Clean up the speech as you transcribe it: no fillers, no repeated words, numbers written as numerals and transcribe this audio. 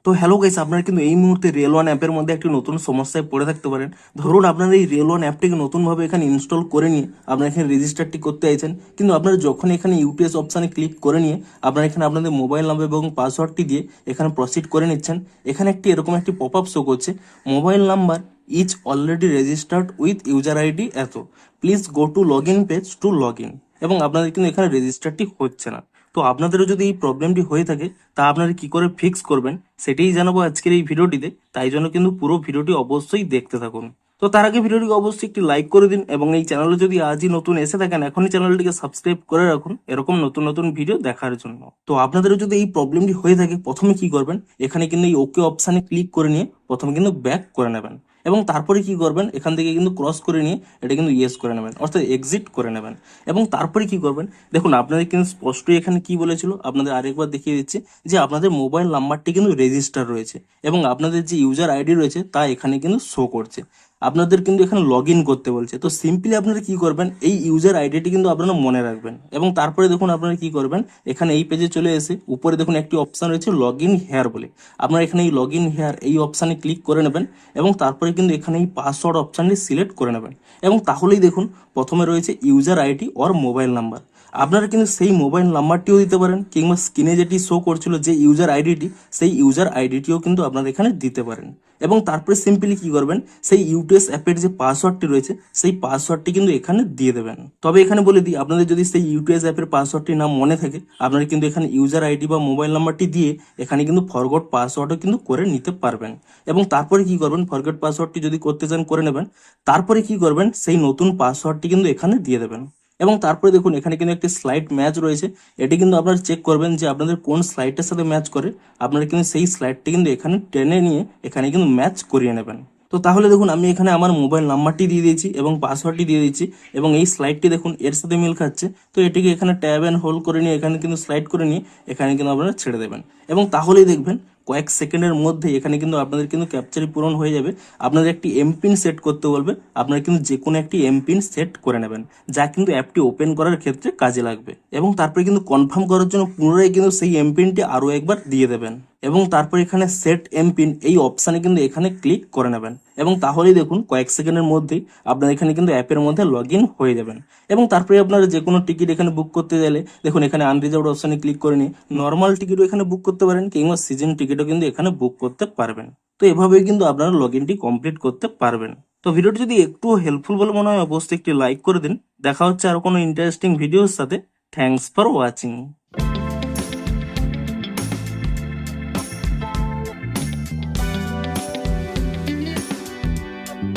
তো hello guys, আপনারা কিন্তু এই মুহূর্তে রেল ওয়ান অ্যাপের মধ্যে একটি নতুন সমস্যায় পড়ে থাকতে পারেন। ধরুন আপনারা এই রেল ওয়ান অ্যাপটিকে নতুনভাবে এখানে ইনস্টল করে নিয়ে আপনারা এখানে রেজিস্টারটি করতে চাইছেন, কিন্তু আপনারা যখন এখানে ইউপিএস অপশানে ক্লিক করে নিয়ে আপনারা এখানে আপনাদের মোবাইল নাম্বার এবং পাসওয়ার্ডটি দিয়ে এখানে প্রসিড করে নিচ্ছেন, এখানে এরকম একটি পপ আপ শো করছে, mobile number is already registered with user ID এত, please go to log in page to log in. এবং আপনাদের কিন্তু এখানে রেজিস্টারটি হচ্ছে না। তো আপনাদেরও যদি এই প্রবলেমটি হয়ে থাকে তা আপনারা কি করে ফিক্স করবেন সেটাই জানাবো আজকের এই ভিডিওটিতে, তাই জন্য কিন্তু পুরো ভিডিওটি অবশ্যই দেখতে থাকুন। তো তার আগে ভিডিওটিকে অবশ্যই একটি লাইক করে দিন এবং এই চ্যানেলে যদি আজই নতুন এসে থাকেন এখনই চ্যানেলটিকে সাবস্ক্রাইব করে রাখুন এরকম নতুন নতুন ভিডিও দেখার জন্য। তো আপনাদেরও যদি এই প্রবলেমটি হয়ে থাকে প্রথমে কি করবেন, এখানে কিন্তু এই ওকে অপশানে ক্লিক করে নিয়ে প্রথমে কিন্তু ব্যাক করে নেবেন এবং তারপরে কি করবেন, এখান থেকে কিন্তু ক্রস করে নিয়ে এটা কিন্তু ইয়েস করে নেবেন, অর্থাৎ এক্সিট করে নেবেন। এবং তারপরে কি করবেন, দেখুন আপনাদের কিন্তু স্পষ্টই এখানে কি বলেছিল, আপনাদের আরেকবার দেখিয়ে দিচ্ছি যে আপনাদের মোবাইল নাম্বারটি কিন্তু রেজিস্টার রয়েছে এবং আপনাদের যে ইউজার আইডি রয়েছে তা এখানে কিন্তু শো করছে। আপনাদের কিন্তু এখানে লগ ইন করতে বলছে। তো সিম্পলি আপনারা কি করবেন, এই ইউজার আইডিটি কিন্তু আপনারা মনে রাখবেন এবং তারপরে দেখুন আপনারা কি করবেন, এখানে এই পেজে চলে এসে উপরে দেখুন একটি অপশান রয়েছে লগ ইন হেয়ার বলে, আপনারা এখানে এই লগ ইন হেয়ার এই অপশানে ক্লিক করে নেবেন এবং তারপরে কিন্তু এখানে এই পাসওয়ার্ড অপশানটি সিলেক্ট করে নেবেন এবং তাহলেই দেখুন প্রথমে রয়েছে user ID or mobile number. আপনারা কিন্তু সেই মোবাইল নাম্বারটিও দিতে পারেন কিংবা স্ক্রিনে যেটি শো করছিল যে ইউজার আইডিটি সেই ইউজার আইডিটিও কিন্তু আপনারা এখানে দিতে পারেন। এবং তারপরে সিম্পলি কি করবেন, সেই ইউটিএস অ্যাপের যে পাসওয়ার্ডটি রয়েছে সেই পাসওয়ার্ডটি কিন্তু এখানে দিয়ে দেবেন। তবে এখানে বলে দিই, আপনাদের যদি সেই ইউটিএস অ্যাপের পাসওয়ার্ডটি না মনে থাকে আপনারা কিন্তু এখানে ইউজার আইডি বা মোবাইল নাম্বারটি দিয়ে এখানে কিন্তু ফরগট পাসওয়ার্ডও কিন্তু করে নিতে পারবেন। এবং তারপরে কি করবেন, ফরগট পাসওয়ার্ডটি যদি করতে চান করে নেবেন, তারপরে কি করবেন সেই নতুন পাসওয়ার্ডটি কিন্তু এখানে দিয়ে দেবেন। এবং তারপরে দেখুন এখানে কিন্তু একটি স্লাইড ম্যাচ রয়েছে, এটি কিন্তু আপনারা চেক করবেন যে আপনাদের কোন স্লাইডের সাথে ম্যাচ করে, আপনারা কিন্তু সেই স্লাইডটি কিন্তু এখানে টেনে নিয়ে এখানে কিন্তু ম্যাচ করিয়ে নেবেন। তো তাহলে দেখুন আমি এখানে আমার মোবাইল নাম্বারটি দিয়ে দিয়েছি এবং পাসওয়ার্ডটি দিয়ে দিচ্ছি এবং এই স্লাইডটি দেখুন এর সাথে মিল খাচ্ছে। তো এটিকে এখানে ট্যাব অ্যান্ড হোল্ড করে নিয়ে এখানে কিন্তু স্লাইড করে নিয়ে এখানে কিন্তু আপনারা ছেড়ে দেবেন এবং তাহলেই দেখবেন কয়েক সেকেন্ডের মধ্যে এখানে কিন্তু আপনাদের কিন্তু ক্যাপচারই পূরণ হয়ে যাবে। আপনাদের একটি এমপিন সেট করতে বলবে, আপনারা কিন্তু যে কোনো একটি এমপিন সেট করে নেবেন যা কিন্তু অ্যাপটি ওপেন করার ক্ষেত্রে কাজে লাগবে। এবং তারপরে কিন্তু কনফার্ম করার জন্য পুনরায় কিন্তু সেই এমপিনটি আরও একবার দিয়ে দেবেন এবং তারপর এখানে সেট এমপিন এই অপশানে কিন্তু এখানে ক্লিক করে নেবেন এবং তাহলেই দেখুন কয়েক সেকেন্ডের মধ্যেই আপনার এখানে কিন্তু অ্যাপের মধ্যে লগ ইন হয়ে যাবেন। এবং তারপরে আপনারা যে কোনো টিকিট এখানে বুক করতে গেলে দেখুন এখানে আনরিজার্ভড অপশানে ক্লিক করে নিয়ে নর্মাল টিকিটও এখানে বুক করতে পারেন কিংবা সিজন টিকিটও কিন্তু এখানে বুক করতে পারবেন। তো এভাবেই কিন্তু আপনারা লগ ইনটি কমপ্লিট করতে পারবেন। তো ভিডিওটি যদি একটু হেল্পফুল বলে মনে হয় অবশ্যই একটি লাইক করে দিন। দেখা হচ্ছে আরো কোনো ইন্টারেস্টিং ভিডিওর সাথে। Thanks for watching.